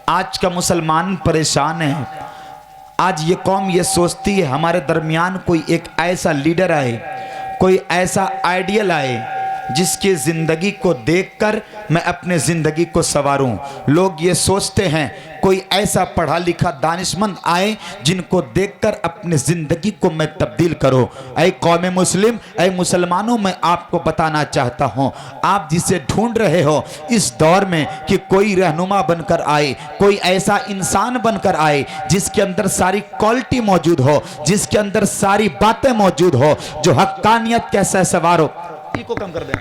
आज का मुसलमान परेशान है। आज ये कौम ये सोचती है हमारे दरमियान कोई एक ऐसा लीडर आए, कोई ऐसा आइडियल आए जिसकी ज़िंदगी को देखकर मैं अपने ज़िंदगी को संवारूं। लोग ये सोचते हैं कोई ऐसा पढ़ा लिखा दानिशमंद आए जिनको देखकर अपनी ज़िंदगी को मैं तब्दील करूं। ऐ कौम मुस्लिम, ऐ मुसलमानों, मैं आपको बताना चाहता हूं, आप जिसे ढूंढ रहे हो इस दौर में कि कोई रहनुमा बनकर आए, कोई ऐसा इंसान बनकर आए जिसके अंदर सारी क्वालिटी मौजूद हो, जिसके अंदर सारी बातें मौजूद हो, जो हक्कानियत कैसा सवार हो, इको कम कर दें,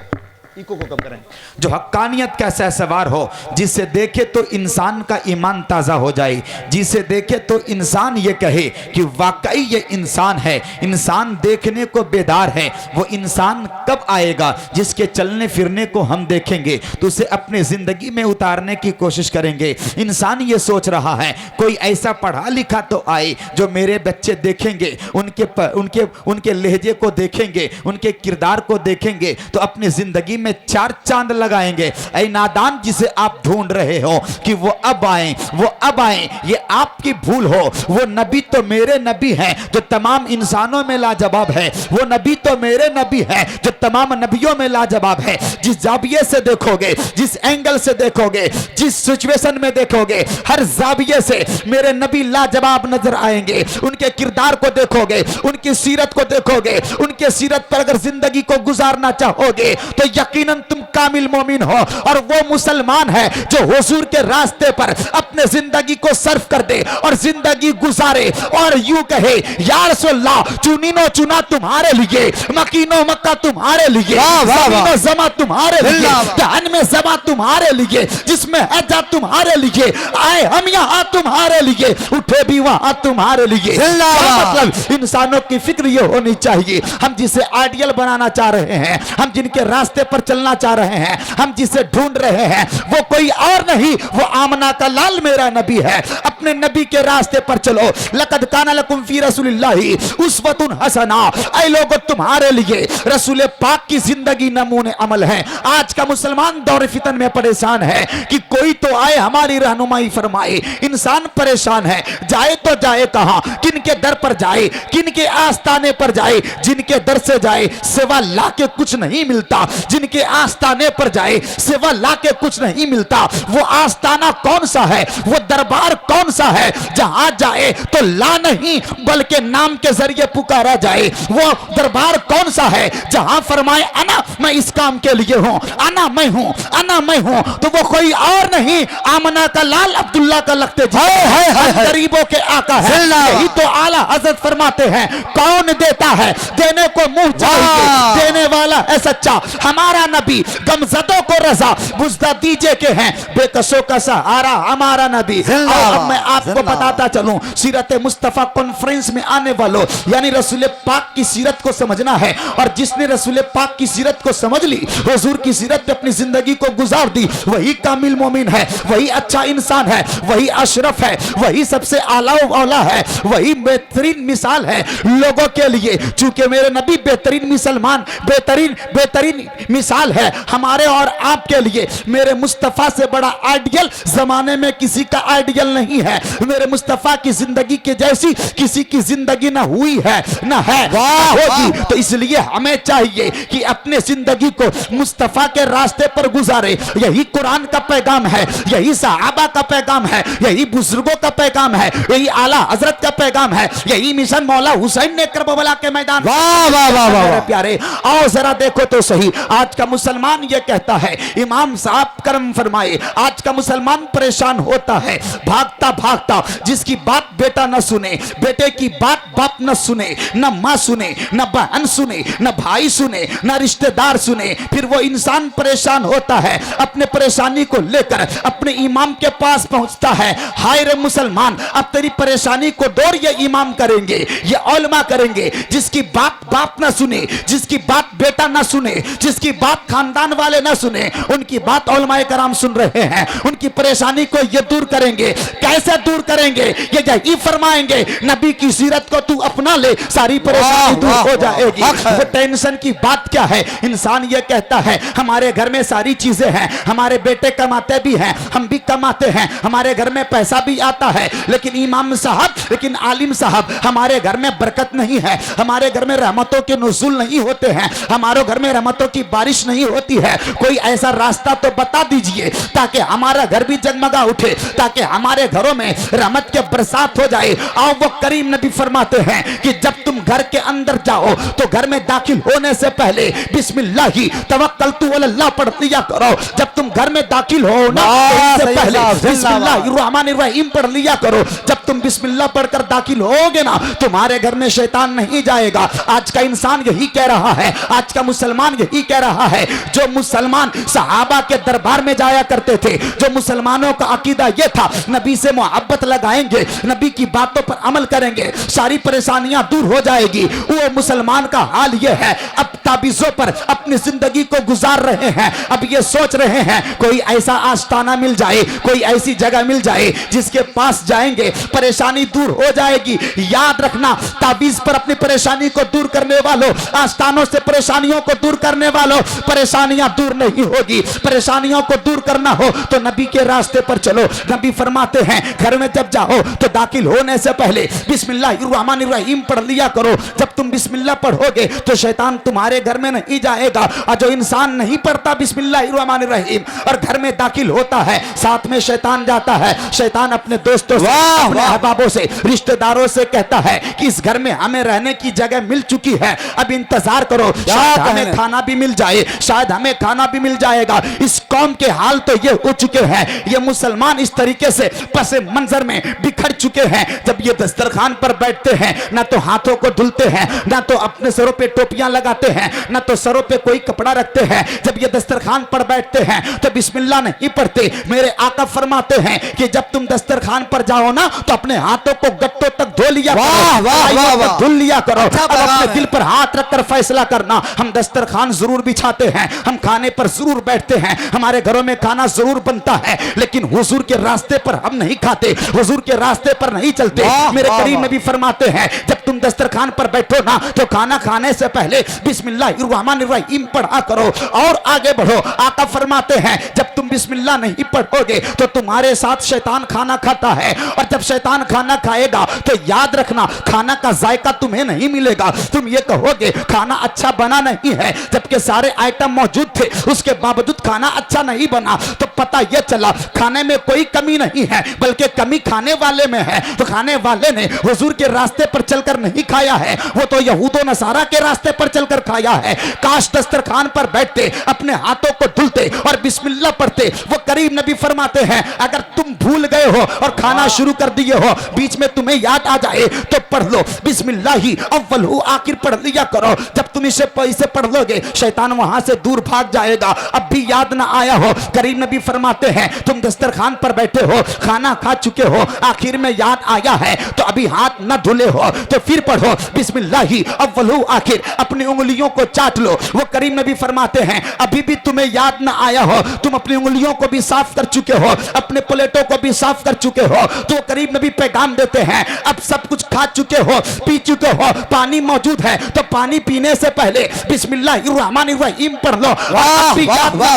इको को कम करें, जो हक्कानियत कैसा सवार हो, जिसे देखे तो इंसान का ईमान ताज़ा हो जाए, जिसे देखे तो इंसान ये कहे कि वाकई ये इंसान है, इंसान देखने को बेदार है। वो इंसान कब आएगा जिसके चलने फिरने को हम देखेंगे तो उसे अपने ज़िंदगी में उतारने की कोशिश करेंगे। इंसान ये सोच रहा है कोई ऐसा पढ़ा लिखा तो आए जो मेरे बच्चे देखेंगे, उनके लहजे को देखेंगे, उनके किरदार को देखेंगे तो अपनी ज़िंदगी में चार चांद लगाएंगे। ऐ नादान जिसे आप ढूंढ रहे हो कि वो अब आए, वो अब आए, ये आपकी भूल हो। वो नबी तो मेरे नबी हैं जो तमाम इंसानों में लाजवाब है, वो नबी तो मेरे नबी हैं जो तमाम नबियों में लाजवाब है। जिस जाविये से देखोगे, जिस एंगल से देखोगे, जिस सिचुएशन में देखोगे, हर जाविये से मेरे नबी लाजवाब नजर आएंगे। उनके किरदार को देखोगे, उनकी सीरत को देखोगे, उनके सीरत पर अगर जिंदगी को गुजारना चाहोगे तो यकीनन तुम कामिल मोमिन हो। और वो मुसलमान है जो हुजूर के रास्ते पर अपने जिंदगी को सर्फ कर दे और जिंदगी गुजारे और यूं कहे, या रसूलल्लाह, चुनीनो चुना तुम्हारे लिए, मकीनो मक्का तुम्हारे लिए, ज़मीनो ज़मा तुम्हारे लिए, जहान में ज़मा तुम्हारे लिए, जिसमें हजा तुम्हारे लिए, आए हम यहाँ तुम्हारे लिए, उठे भी वहां तुम्हारे लिए। मतलब इंसानों की फिक्र ये होनी चाहिए, हम जिसे आइडियल बनाना चाह रहे हैं, हम जिनके रास्ते पर चलना चाह रहे हैं, हम जिसे ढूंढ रहे हैं, वो कोई और नहीं, वो आमना का लाल मेरा नबी है। अपने नबी के रास्ते पर चलो। लक़द काना लकुम फी रसूलिल्लाहि उस्वतुन हसना, ऐ लोगों तुम्हारे लिए रसूल पाक की जिंदगी नमूने अमल है। आज का मुसलमान दौर फितन में परेशान है कि कोई तो आए हमारी रहनुमाई फरमाए। इंसान परेशान है, जाए तो जाए कहां, किनके दर पर जाए, किनके आस्ताने पर जाए। जिनके दर से जाए सिवा ला के कुछ नहीं मिलता, जिनके आस्ताने पर जाए सिवा ला के कुछ नहीं मिलता। वो आस्ताना कौन सा है, वो दरबार कौन सा है जहां जाए तो ला नहीं बल्कि नाम के जरिए पुकारा जाए। वो दरबार कौन सा है जहां फरमाए अना मैं इस काम के लिए हूं, अना मैं हूं, अना मैं हूं। तो वो कोई और नहीं, आमना का लाल अब्दुल्ला का लगते जी गरीबों के आका है। यही तो आला हजरत फरमाते हैं, कौन देता है देने को मुंह चाहिए, देने वाला है सच्चा। हमारा नबी गमजदों को रजा बुझदा दीजे के हैं, बेकसों का सहारा हमारा नबी। और अब मैं आपको बताता चलूं, सीरत मुस्तफा कॉन्फ्रेंस में आने वालों, यानी रसूल पाक की सीरत को समझना है। और जिसने रसूल पाक की सीरत को समझ ली, हुजूर की सीरत पे अपनी जिंदगी को गुजार दी, वही कामिल मोमिन है, वही अच्छा इंसान है, वही अशरफ है, वही सबसे आला औला है, वही बेहतरीन मिसाल है लोगों के लिए। चूंकि मेरे नबी बेहतरीन मुसलमान, बेहतरीन मिसाल है हमारे और आपके लिए। मेरे मुस्तफा से बड़ा आइडियल जमाने में किसी का आइडियल नहीं है। मेरे मुस्तफा की जिंदगी के जैसी किसी की जिंदगी ना हुई है ना है होगी। तो इसलिए हमें चाहिए कि अपने जिंदगी को मुस्तफा के रास्ते पर गुजारे। यही कुरान का पैगाम है, यही सहाबा का पैगाम है, यही बुजुर्गों का पैगाम है, यही आला हजरत का पैगाम है, यही मिशन मौला हुसैन ने करबला के मैदान। वाह वाह वाह वाह प्यारे, आओ जरा देखो तो सही। आज का मुसलमान ये कहता है, इमाम साहब करम फरमाए, आज का मुसलमान परेशान होता है भागता भागता। जिसकी बात बेटा न सुने, बेटे की बात बाप न सुने, न माँ सुने, न बहन सुने, न भाई सुने, न रिश्तेदार सुने, फिर वो इंसान परेशान होता है। अपने परेशानी को लेकर अपने इमाम के पास पहुंचता है, हाय रे मुसलमान, अब तेरी परेशानी को दूर ये इमाम करेंगे, ये उलमा करेंगे। जिसकी बात बाप ना सुने, जिसकी बात बेटा ना सुने, जिसकी बात खानदान वाले ना सुने, उनकी बात उलमाए कराम सुन रहे हैं। उनकी परेशानी को ये दूर करेंगे। कैसे दूर करेंगे? ये यही फरमाएंगे, नबी की सीरत को तू अपना ले, सारी परेशानी दूर हो जाएगी। वो टेंशन की बात क्या है? इंसान ये कहता है हमारे घर में सारी चीजें हैं, हमारे बेटे कमाते भी हैं, हम भी कमाते हैं, हमारे घर में पैसा भी आता है, लेकिन इमाम साहब, लेकिन आलिम साहब, हमारे घर में बरकत नहीं है, हमारे घर में रहमतों के नुज़ुल नहीं होते हैं, हमारे घर में रहमतों की बारिश नहीं होती है। कोई ऐसा रास्ता तो बता दीजिए ताकि हमारा घर भी जगमगा उठे, ताकि हमारे घरों में रहमत के बरसात हो जाए। और वो करीम नबी फरमाते हैं कि जब तुम घर के अंदर जाओ तो घर में दाखिल होने से पहले बिस्मिल्लाही तवक्कलतु अलल्लाह पढ़ लिया करो। जब तुम घर में दाखिल हो ना तो इससे पहले बिस्मिल्लाहिर्रहमानिर्रहीम पढ़ लिया करो। जब तुम बिस्मिल्लाह पढ़कर दाखिल होगे ना, तुम्हारे घर में शैतान नहीं जाएगा। आज का इंसान यही कह रहा है, आज का मुसलमान यही कह रहा है। जो मुसलमान सहाबा के दरबार में जाया करते थे, जो मुसलमानों का अकीदा यह था नबी से मोहब्बत लगाएंगे, नबी की बातों पर अमल करेंगे, सारी परेशानियां दूर हो जाएगी। वो मुसलमान का हाल यह है, अब ताबीज़ों पर अपनी जिंदगी को गुजार रहे हैं। अब ये सोच रहे हैं कोई ऐसा आस्ताना मिल जाए, कोई ऐसी जगह मिल जाए जिसके पास जाएंगे परेशानी दूर हो जाएगी। याद रखना, ताबीज़ पर अपनी परेशानी को दूर करने वालों, आस्थानों से परेशानियों को दूर करने वालों, परेशानियां दूर नहीं होगी। परेशानियों को दूर करना हो तो नबी के रास्ते पर चलो। नबी फरमाते हैं घर में जब जाओ तो दाखिल होने से पहले बिस्मिल्लाहिर्रहमानिर्रहीम पढ़ लिया करो। जब तुम बिस्मिल्लाह पढ़ोगे तो शैतान तुम्हारे घर में नहीं जाएगा। और जो इंसान नहीं पढ़ता बिस्मिल्लाहिर्रहमानिर्रहीम और घर में दाखिल होता है, साथ में शैतान जाता है। शैतान अपने दोस्तों से, अपने अहबाबों से, रिश्तेदारों से कहता है कि इस घर में हमें रहने की जगह मिल चुकी है, अब इंतजार करो, शायद हमें खाना भी मिल जाए, शायद हमें खाना भी मिल जाएगा। इस कौम के हाल तो ये हो चुके हैं, ये मुसलमान इस तरीके से पसे मंजर में बिखर चुके हैं। जब ये दस्तरखान पर बैठते हैं ना तो हाथों को धुलते हैं, ना तो अपने सरों पे टोपियां लगाते हैं, ना तो सरों पे कोई कपड़ा रखते हैं। जब ये दस्तरखान पर बैठते हैं तो बिस्मिल्लाह नहीं पढ़ते। मेरे आका फरमाते हैं कि जब तुम दस्तरखान पर जाओ ना तो अपने हाथों को गट्टों तक धो लिया करो, धुल लिया करो। अब अपने दिल पर हाथ रखकर फैसला करना, हम दस्तरखान जरूर बिछाते हैं, हम खाने पर जरूर बैठते हैं, हमारे घरों में खाना जरूर बनता है, लेकिन हुजूर के रास्ते पर हम नहीं खाते, हुजूर के रास्ते पर नहीं चलते। मेरे करीम नबी फरमाते हैं जब तुम दस्तरखान पर बैठो ना तो खाना खाने से पहले बिस्मिल्लाहिर्रहमानिर्रहीम पढ़ा करो और आगे बढ़ो। आका फरमाते हैं जब तुम बिस्मिल्लाह नहीं पढ़ोगे तो तुम्हारे साथ शैतान खाना खाता है, और जब शैतान खाना खाएगा तो याद रखना खाना का जायका तुम्हें नहीं मिलेगा। तुम ये कहोगे खाना अच्छा बना नहीं है, जबकि सारे आइटम मौजूद थे, उसके बावजूद खाना अच्छा नहीं बना। तो पता यह चला खाने में कोई कमी नहीं है, बल्कि कमी खाने वाले में है। तो खाने वाले ने हुजूर के रास्ते पर चलकर नहीं खाया है, वो तो यहूदो नसारा के रास्ते पर चलकर खाया है। काश दस्तरखान पर बैठते, अपने हाथों को धुलते और बिस्मिल्लाह पढ़ते। वो करीम नबी फरमाते हैं अगर तुम भूल गए हो और खाना शुरू कर दिए हो, बीच में तुम्हें याद आ जाए तो पढ़ लो बिस्मिल्लाही अव्वल हु आखिर पढ़ लिया करो। जब तुम इसे पढ़ लोगे शैतान वहां से दूर भाग जाएगा। अब भी याद ना आया हो, करीम नबी फरमाते हैं तुम दस्तरखान पर बैठे हो, खाना खा चुके हो, आखिर में याद आया है तो अभी हाथ न धुले हो तो फिर पढ़ो बिस्मिल्लाही अव्वल हु आखिर, अपनी उंगलियों को चाट लो। वो करीम नबी फरमाते हैं अभी भी तुम्हें याद ना आया हो, तुम अपनी उंगलियों को भी साफ कर चुके हो, अपने प्लेटों को भी साफ कर चुके हो, तो करीम नबी पैगाम देते हैं अब सब कुछ खा चुके हो, पी चुके हो, पानी मौजूद है तो पानी पीने से पहले बिस्मिल्लाहिर्रहमानिर्रहीम पढ़ लो।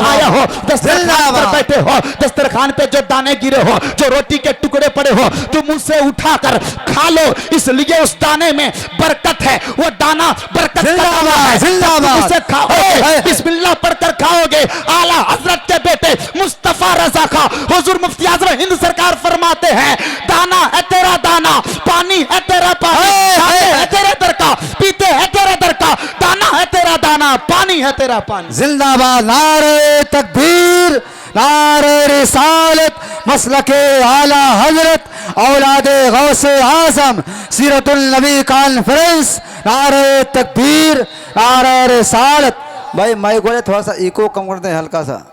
आया हो दस्तरखान पर बैठे हो, दस्तरखान पे जो दाने गिरे हो, जो रोटी के टुकड़े पड़े हो, तुम उसे उठाकर खा लो, इसलिए उस दाने में बरकत है। वो दाना बरकत का दाना है, उसे खाओगे, बिस्मिल्लाह पढ़कर खाओगे। आला हजरत के बेटे मुस्तफा रजा खा हुजूर मुफ्ती आजम हिंद सरकार फरमाते हैं दाना है तेरा दाना, पानी है तेरा पानी, खाते है तेरे दर का, पीते है तेरे दर का, दाना है तेरा दाना, पानी है तेरा पानी। जिंदाबाद नारे तकबीर, नारे रिसालत, मसलके आला हजरत, औलादे गौसे आजम, सीरतुल नबी कॉन्फ्रेंस, नारे तकबीर, नारे रिसालत। भाई माइक वाले थोड़ा सा इको कम करते हैं हल्का सा।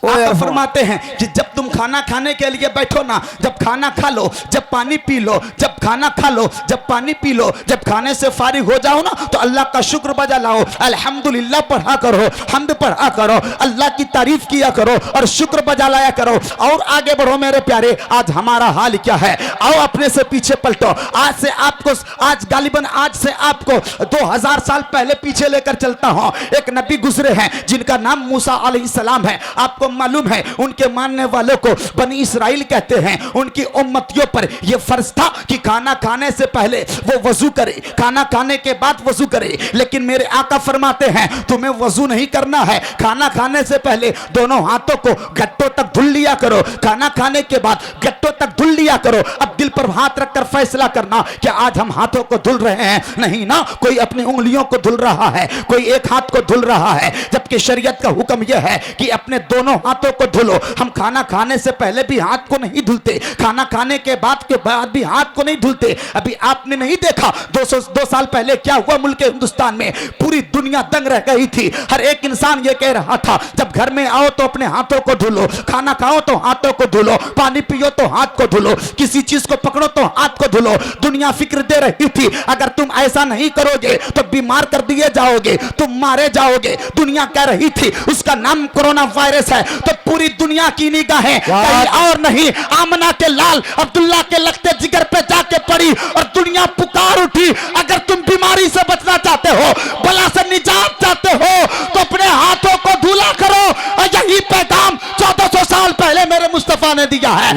आका फरमाते हैं कि जब तुम खाना खाने के लिए बैठो ना, जब खाना खा लो, जब पानी पी लो, जब खाना खा लो, जब पानी पी लो, जब खाने से फारिग हो जाओ ना, तो अल्लाह का शुक्र बजा लाओ, अल्हम्दुलिल्लाह पढ़ा करो, हम्द पढ़ा करो, अल्लाह की तारीफ किया करो और शुक्र बजा लाया करो। और आगे बढ़ो मेरे प्यारे। आज हमारा हाल क्या है? आओ अपने से पीछे पलटो। आज से आपको, आज गालिबन आज से आपको 2000 साल पहले पीछे लेकर चलता हूं। एक नबी गुजरे हैं जिनका नाम मूसा अलैहिस्सलाम है। आपको मालूम है उनके मानने वालों को बनी इसराइल कहते हैं। उनकी उम्मतियों पर यह फर्ज था कि खाना खाने से पहले वो वजू करे, खाना खाने के बाद वजू करे। लेकिन मेरे आका फरमाते हैं तुम्हें वजू नहीं करना है, खाना खाने से पहले दोनों हाथों को गट्टों तक धुल लिया करो, खाना खाने के बाद गट्टों तक धुल लिया करो। अब दिल पर हाथ रखकर फैसला करना कि आज हम हाथों को धुल रहे हैं, नहीं ना, कोई अपनी उंगलियों को धुल रहा है, कोई एक हाथ को धुल रहा है, जबकि शरीयत का हुक्म यह है कि अपने दोनों हाथों को धुलो। हम खाना खाने से पहले भी हाथ को नहीं धुलते, खाना खाने के बाद भी हाथ को नहीं धुलते। अभी आपने नहीं देखा 2 साल पहले क्या हुआ मुल्क हिंदुस्तान में? पूरी दुनिया दंग रह गई थी। हर एक इंसान ये कह रहा था जब घर में आओ तो अपने हाथों को धुलो, खाना खाओ तो हाथों को धुलो, पानी पियो तो हाथ को धुलो, किसी चीज को पकड़ो तो हाथ को धुलो। दुनिया फिक्र दे रही थी अगर तुम ऐसा नहीं करोगे तो बीमार कर दिए जाओगे, तुम मारे जाओगे। दुनिया कह रही थी उसका नाम कोरोना वायरस है। तो पूरी दुनिया की निगाहें कहीं और नहीं, आमना के लाल अब्दुल्ला के लगते जिगर पे जाके पड़ी और दुनिया पुकार उठी अगर तुम बीमारी से बचना चाहते हो, बला से निजात चाहते हो तो अपने हाथों को धुला करो। और यही पैगाम 1400 साल पहले मेरे मुस्तफा ने दिया है।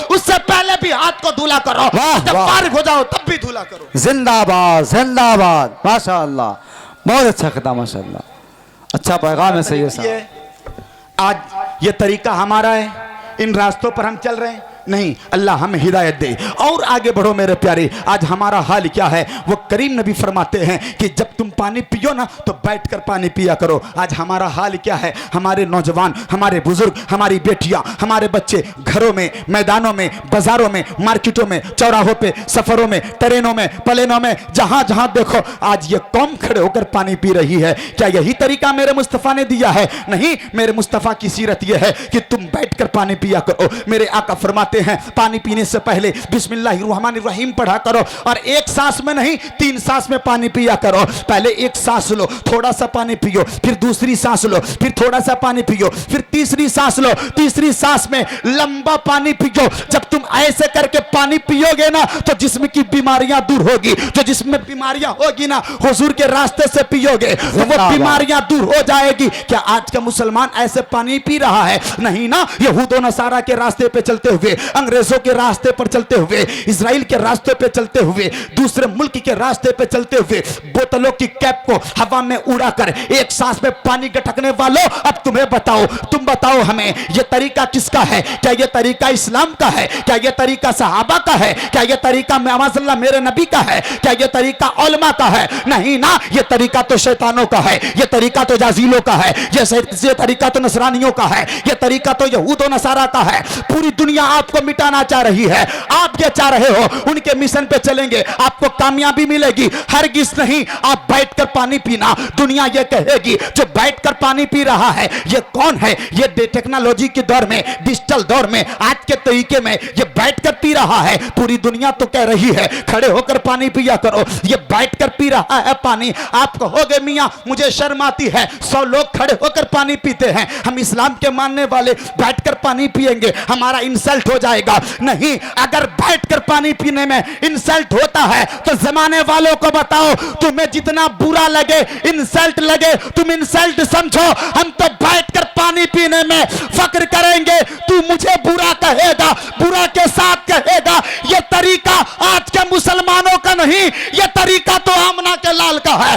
उससे पहले भी हाथ को धुला करो, जब फारिग हो जाओ तब भी धुला करो। जिंदाबाद जिंदाबाद, माशाअल्लाह, बहुत अच्छा खिताब, माशाअल्लाह, अच्छा पैगाम है। सही है। आज ये तरीका हमारा है, इन रास्तों पर हम चल रहे हैं, नहीं, अल्लाह हमें हिदायत दे। और आगे बढ़ो मेरे प्यारे। आज हमारा हाल क्या है? वो करीम नबी फरमाते हैं कि जब तुम पानी पियो ना तो बैठकर पानी पिया करो। आज हमारा हाल क्या है? हमारे नौजवान, हमारे बुजुर्ग, हमारी बेटियां, हमारे बच्चे घरों में, मैदानों में, बाजारों में, मार्केटों में, चौराहों पे, सफरों में, ट्रेनों में, प्लेनों में, जहां जहां देखो आज ये कौम खड़े होकर पानी पी रही है। क्या यही तरीका मेरे मुस्तफा ने दिया है? नहीं, मेरे मुस्तफा की सीरत यह है कि तुम बैठकर पानी पिया करो। मेरे आका फरमाते हैं पानी पीने से पहले बिस्मिल्लाहिर्रहमानिर्रहीम पढ़ा करो और एक सांस में नहीं 3 सांस में पानी पिया करो। पहले एक सांस लो, थोड़ा सा पानी पियो, फिर दूसरी सांस लो, फिर थोड़ा सा पानी पियो, फिर तीसरी सांस लो, तीसरी सांस में लंबा पानी पियो। जब तुम ऐसे करके पानी पियोगे ना तो जिस्म की बीमारियां दूर होगी। जो जिस्म में बीमारियां होगी ना, हुजूर के रास्ते से पियोगे तो वो बीमारियां दूर हो जाएगी। क्या आज का मुसलमान ऐसे पानी पी रहा है? नहीं ना। यहूद और नसारा के रास्ते पे चलते हुए, अंग्रेजों के रास्ते पर चलते हुए, इजराइल के रास्ते पे चलते हुए, दूसरे मुल्क के रास्ते पे चलते हुए, बोतलों की कैप को हवा में उड़ाकर एक सांस में पानी गटकने वालों, अब तुम्हें बताओ, तुम बताओ हमें यह तरीका किसका है? क्या यह तरीका इस्लाम का है? क्या यह तरीका सहाबा का है? क्या यह तरीका माज़अल्लाह मेरे नबी का है? क्या यह तरीका उलमा का है? नहीं ना, यह तरीका तो शैतानों का है, यह तरीका तो जाजीलों का है, यह तरीका तो नसरानियों का है, यह तरीका तो यहूद और नसारा का है। पूरी दुनिया आपको मिटाना चाह रही है। आप क्या चाह रहे हो? उनके मिशन पे चलेंगे, आपको कामयाबी मिलेगी? हरगिज़ नहीं। आप बैठकर पानी पीना, दुनिया ये कहेगी जो बैठकर पानी पी रहा है ये कौन है? ये टेक्नोलॉजी के दौर में, डिजिटल दौर में, आज के तरीके में ये बैठकर पी रहा है। पूरी दुनिया तो कह रही है खड़े होकर पानी पिया करो, ये बैठकर पी रहा है पानी। आप कहोगे मियां मुझे शर्म आती है, 100 लोग खड़े होकर पानी पीते हैं, हम इस्लाम के मानने वाले बैठकर पानी पिएंगे, हमारा इंसल्ट हो जाएगा। नहीं, अगर बैठकर पानी पीने में इंसल्ट होता है तो जमाने वालों को बताओ, तुम्हें जितना बुरा लगे, इंसल्ट लगे, तुम इंसल्ट समझो, हम तो बैठकर पानी पीने में फक्र करेंगे। तू मुझे बुरा कहेगा, बुरा के साथ कहेगा। यह तरीका आज के मुसलमानों का नहीं, यह तरीका तो आमना के लाल का है।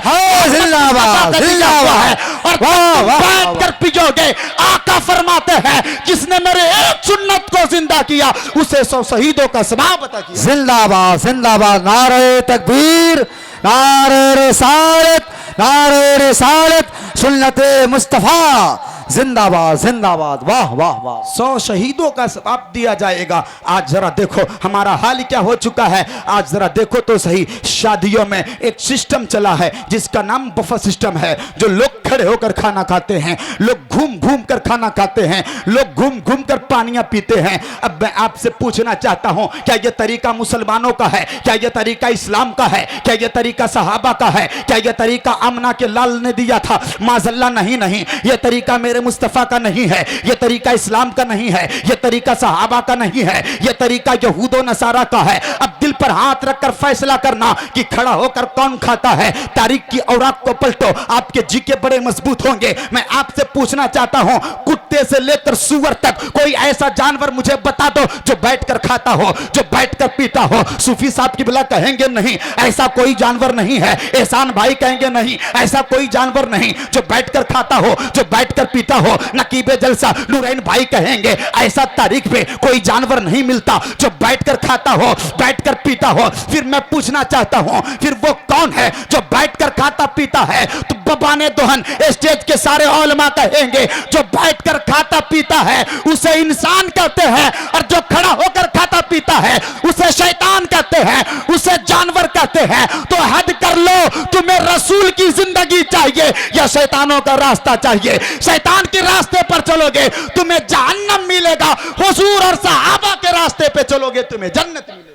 जिंदाबाद जिंदाबाद। और बैठकर पियोगे, आका फरमाते हैं जिसने मेरे एक सुन्नत को जिंदा किया उसे 100 शहीदों का सवाब अता किया। जिंदाबाद जिंदाबाद। नारे तकबीर, नारे रिसालत, नारे रिसालत, सुन्नत मुस्तफा जिंदाबाद जिंदाबाद, वाह वाह वाह। 100 शहीदों का सवाब दिया जाएगा। आज जरा देखो हमारा हाल क्या हो चुका है। आज जरा देखो तो सही, शादियों में एक सिस्टम चला है जिसका नाम बफे सिस्टम है, जो लोग खड़े होकर खाना खाते हैं, लोग घूम घूम कर खाना खाते हैं, लोग घूम घूम कर पानियां पीते हैं। अब मैं आपसे पूछना चाहता हूं, क्या यह तरीका मुसलमानों का है? क्या यह तरीका इस्लाम का है? क्या यह तरीका सहाबा का है? क्या यह तरीका आमना के लाल ने दिया था? माजल्ला नहीं नहीं, यह तरीका मेरे मुस्तफा का नहीं है, यह तरीका इस्लाम का नहीं है, यह तरीका सहाबा का नहीं है, यह तरीका यहूदो नसारा का है। अब दिल पर हाथ रखकर फैसला करना कि खड़ा होकर कौन खाता है। तारीख की औरात को पलटो, आपके जी के बड़े मजबूत होंगे। मैं आपसे पूछना चाहता हूं, कुत्ते से लेकर सुअर तक कोई ऐसा जानवर मुझे बता दो जो बैठकर खाता हो, जो बैठकर पीता हो। सूफी साहब की बिला कहेंगे नहीं, ऐसा कोई जानवर नहीं है। एहसान भाई कहेंगे नहीं, ऐसा कोई जानवर नहीं जो बैठकर खाता हो, जो बैठकर पीता हो। नकीबे जलसा नूरैन भाई कहेंगे ऐसा तारीख पे कोई जानवर नहीं मिलता जो बैठकर खाता हो, बैठकर पीता हो। फिर मैं पूछना चाहता हूं, फिर वो कौन है जो बैठकर खाता पीता है? तो बबाने दोहन स्टेज के सारे उलमा कहेंगे जो बैठकर खाता पीता है उसे इंसान कहते हैं, और जो खड़ा होकर खाता पीता है उसे शैतान कहते हैं, उसे जानवर कहते हैं। तो हद कर लो, तुम्हें रसूल की जिंदगी चाहिए या शैतानों का रास्ता चाहिए? शैतान के रास्ते पर चलोगे तुम्हें जहन्नम मिलेगा, हुजूर और सहाबा के रास्ते पे चलोगे तुम्हें जन्नत मिलेगी।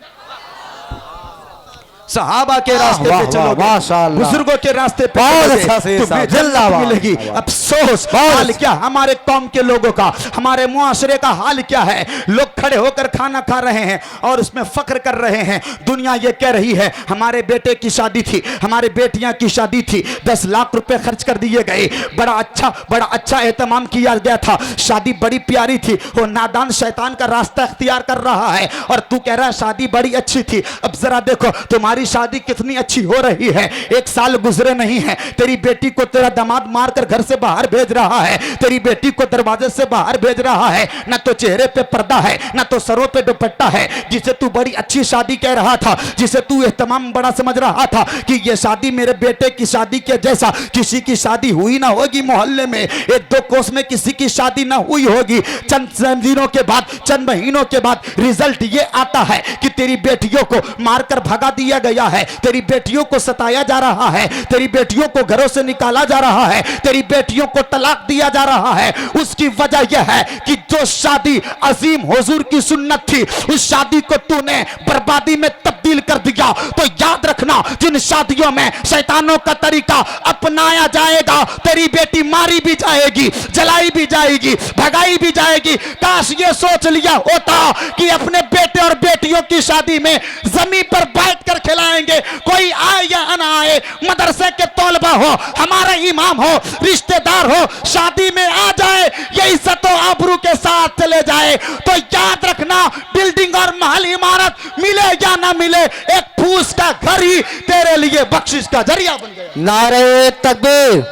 सहाबा के रास्ते पे चलोगे, बुजुर्गों के रास्ते पे चलोगे, तुम्हें जन्नत मिलेगी। अफसोस हाल क्या हमारे कौम के लोगों का, हमारे मुआशरे का हाल क्या है। लोग खड़े होकर खाना खा रहे हैं और उसमें फख्र कर रहे हैं। दुनिया ये कह रही है हमारे बेटे की शादी थी, हमारे बेटियां की शादी थी, 10 लाख रुपए खर्च कर दिए गए, बड़ा अच्छा एहतमाम किया गया था, शादी बड़ी प्यारी थी। वो नादान शैतान का रास्ता इख्तियार कर रहा है और तू कह रहा है शादी बड़ी अच्छी थी। अब जरा देखो तुम्हारी शादी कितनी अच्छी हो रही है। 1 साल गुजरे नहीं है, तेरी बेटी को तेरा दामाद मारकर घर से बाहर भेज रहा है, तेरी बेटी को दरवाजे से बाहर भेज रहा है। ना तो चेहरे पे पर्दा है, ना तो सरों पे दुपट्टा है। जिसे तू बड़ी अच्छी शादी कह रहा था, जिसे तू एहतमाम बड़ा समझ रहा था कि ये शादी मेरे बेटे की शादी के जैसा किसी की शादी हुई ना होगी। मोहल्ले में 1-2 कोस में किसी की शादी ना हुई होगी। चंद दिनों के बाद, चंद महीनों के बाद रिजल्ट ये आता है कि तेरी बेटियों को मारकर भगा दिया गया है, तेरी बेटियों को सताया जा रहा है, तेरी बेटियों को घरों से निकाला जा रहा है, तेरी बेटियों को तलाक दिया जा रहा है। उसकी वजह यह है कि जो शादी अजीम हुजूर की सुन्नत थी, उस शादी को तूने बर्बादी में तब्दील कर दिया। तो याद रखना, जिन शादियों में शैतानों का तरीका अपनाया जाएगा, तेरी बेटी मारी भी जाएगी, जलाई भी जाएगी, भगाई भी जाएगी। काश ये सोच लिया होता कि अपने बेटे और बेटियों की शादी में जमीन पर बैठकर खिलाएंगे, कोई आए या ना आए, मदरसे के तौलबा हो, हमारा इमाम हो, रिश्तेदार हो, शादी में आ जाए, ये इज्जत और आबरू के साथ चले जाए। तो याद रखना, बिल्डिंग और महल इमारत मिले या ना मिले, एक फूस का घर ही तेरे लिए बख्शिश का जरिया बन गया। नारे तकबीर,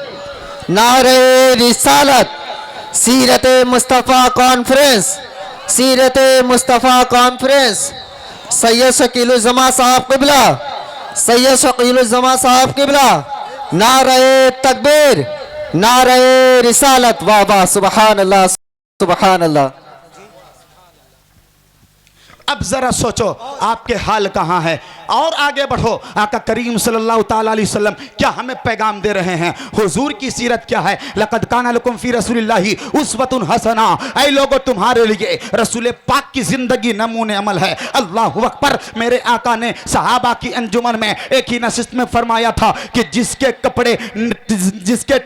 नारे रिसालत, सीरत मुस्तफ़ा कॉन्फ्रेंस, सीरत मुस्तफ़ा कॉन्फ्रेंस, सैयद शकीलुज़्ज़मा साहब क़िबला, सैयद शकीलुज़्ज़मा साहब क़िबला। नारे तकबीर, नारे रिसालत, वाह वाह, सुबहान अल्लाह सुबहान अल्लाह। अब जरा सोचो आपके हाल कहां है और आगे बढ़ो। आका करीम सल्लल्लाहु ताला अलैहि वसल्लम क्या हमें पैगाम दे रहे हैं, हुजूर की सीरत क्या है। लक़द काना लकुम फी रसूलिल्लाहि उस्वतुन हसना, ऐ लोगो तुम्हारे लिए रसूल पाक की जिंदगी नमूने अमल है। अल्लाहु अकबर। मेरे आका ने सहाबा की अंजुमन में एक ही नशिस्त में फरमाया था कि जिसके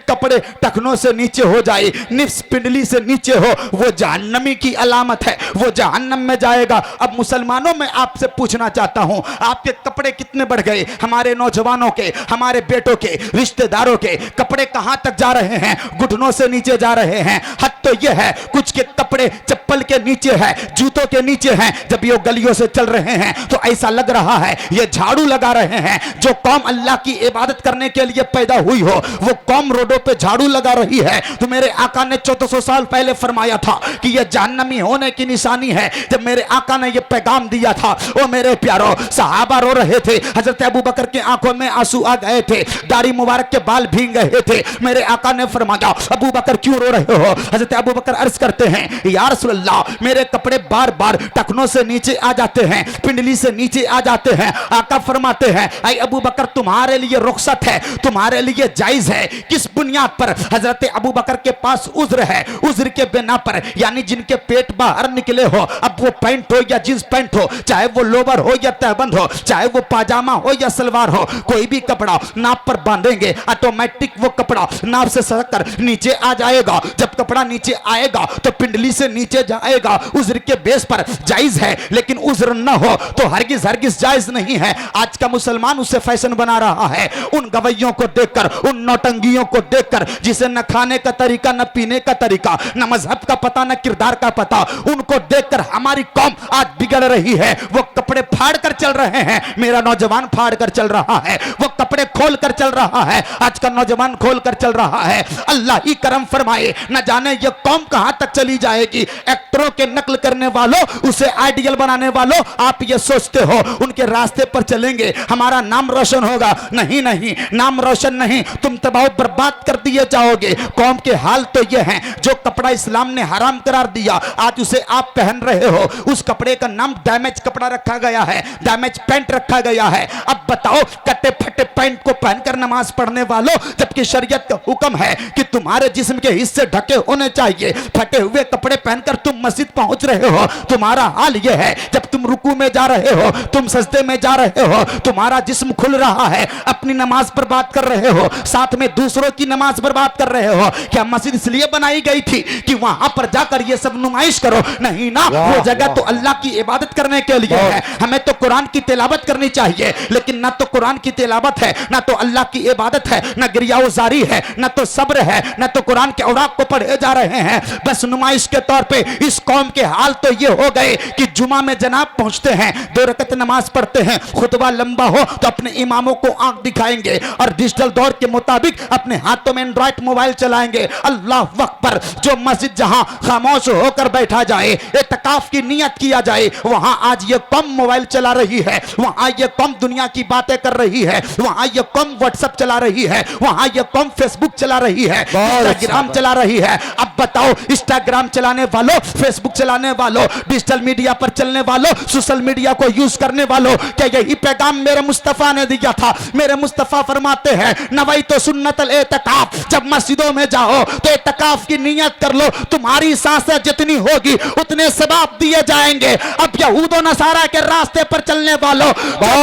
कपड़े टखनों से नीचे हो जाए, निफ्स पिंडली से नीचे हो, वो जहन्नमी की अलामत है, वो जहन्नम में जाएगा। अब मुसलमानों में आपसे पूछना चाहता हूं, आपके कपड़े कितने बढ़ गए? हमारे नौजवानों के, हमारे बेटों के, रिश्तेदारों के कपड़े कहां तक जा रहे हैं? घुटनों से नीचे जा रहे हैं। हद तो यह है, कुछ के कपड़े चप्पल के नीचे है, जूतों के नीचे हैं। जब ये गलियों से चल रहे हैं तो ऐसा लग रहा है ये झाड़ू लगा रहे हैं। जो कौम अल्लाह की इबादत करने के लिए पैदा हुई हो, वो कौम रोडों पे झाड़ू लगा रही है। तो मेरे आका ने 1400 साल पहले फरमाया था कि यह जहन्नमी होने की निशानी है। जब मेरे आका ने यह पैगाम दिया था, ओ मेरे प्यारो, सहाबा रो रहे थे। हजरत अबू बकर के आंखों में आंसू आ गए थे, दाढ़ी मुबारक के बाल भीग गए थे। मेरे आका ने फरमाया अबू बकर क्यों रो रहे हो? हजरत अबू बकर अर्ज करते हैं या रसूलल्लाह मेरे कपड़े बार बार टखनों से नीचे आ जाते हैं, पिंडली से नीचे आ जाते हैं। आका फरमाते हैं ऐ अबू बकर तुम्हारे लिए रुखसत है, तुम्हारे लिए जायज है। किस बुनियाद पर? हजरत अबू बकर के पास उज्र है, उज्र के बिना पर यानी जिनके पेट बाहर निकले हो, अब वो पैंट हो या जींस पैंट हो, चाहे वो लोवर हो या तहबंद हो, चाहे वो पाजामा हो या सलवार हो, कोई भी कपड़ा नाप पर बांधेंगे ऑटोमेटिक वो कपड़ा नाप से सरककर नीचे आ जाएगा। जब कपड़ा नीचे आएगा तो पिंडली से नीचे जाएगा। उज्र के बेस पर जायज है, लेकिन उज्र न हो तो हरगिज हरगिज जायज नहीं है। आज का मुसलमान उसे फैशन बना रहा है, उन गवैयों को देखकर, उन नौटंगियों को देखकर जिसे न खाने का तरीका, न पीने का तरीका, न मजहब का पता, न किरदार का पता, उनको देखकर हमारी कौम आज बिगड़ रही है। वो कपड़े फाड़ कर चल रहे हैं, मेरा नौजवान फाड़ कर चल रहा है, वो कपड़े खोल कर चल रहा है, आज का नौजवान खोल कर चल रहा है। अल्लाह ही करम फरमाए, न जाने ये कौम कहां तक चली जाएगी। एक्टरों के नकल करने वालों, उसे आइडियल बनाने वालों, आप ये सोचते हो उनके रास्ते पर चलेंगे हमारा नाम रोशन होगा? नहीं नहीं, नाम रोशन नहीं, तुम तबाह बर्बाद कर दिए जाओगे। कौम के हाल तो ये हैं, जो कपड़ा इस्लाम ने हराम करार दिया आज उसे आप पहन रहे हो। उस कपड़े का नाम डैमेज कपड़ा रखा गया है, डैमेज पैंट रखा गया है। अब बताओ कटे फटे पैंट को पहनकर नमाज पढ़ने वालों, जबकि शरीयत का हुक्म है कि तुम्हारे जिस्म के हिस्से ढके होने चाहिए, फटे हुए कपड़े पहनकर तुम मस्जिद पहुंच रहे हो। तुम्हारा हाल यह है, जब तुम रुकू में जा रहे हो, तुम सजदे में जा रहे हो, तुम्हारा जिस्म खुल रहा है, अपनी नमाज बर्बाद कर रहे हो, साथ में दूसरों की नमाज बर्बाद कर रहे हो। क्या मस्जिद इसलिए बनाई गई थी कि वहां पर जाकर ये सब नुमाइश करो? नहीं ना, वो जगह तो अल्लाह की इबादत करने के लिए है। हमें तो कुरान की तिलावत करनी चाहिए, लेकिन ना तो कुरान की तिलावत है, ना तो अल्लाह की इबादत है, ना गिरियावजारी है, ना तो सब्र है, ना तो कुरान के औराक को पढ़े जा रहे हैं, बस नुमाइश के तौर पे। इस कौम के हाल तो ये हो गए कि जुमा में जनाब पहुंचते हैं, 2 रकत नमाज पढ़ते हैं, खुतबा लंबा हो तो अपने इमामों को आंख दिखाएंगे और डिजिटल दौर के मुताबिक अपने हाथों में एंड्रॉइड मोबाइल चलाएंगे। अल्लाह अकबर। जो मस्जिद जहां खामोश होकर बैठा जाए, इत्तिकाफ की नियत किया जाए, वहां आज ये कौम मोबाइल चला रही है, वहां ये कौम दुनिया की बातें कर रही है, वहां ये कौम व्हाट्सएप चला रही है, वहां ये कौम फेसबुक चला रही है, इंस्टाग्राम चला रही है। अब बताओ इंस्टाग्राम चलाने वालों, फेसबुक चलाने वालों, डिजिटल मीडिया पर चलने वालों, सोशल मीडिया को यूज करने वालों, क्या यही पैगाम मेरे मुस्तफा ने दिया था? मेरे मुस्तफा फरमाते हैं नवई तो सुन्नतल इत्तिकाफ, जब मस्जिदों में जाओ तो इत्तिकाफ की नियत कर लो, तुम्हारी सांसें जितनी होगी उतने सवाब दिए जाएंगे। अब यहूद और नसारा के रास्ते पर चलने वालों,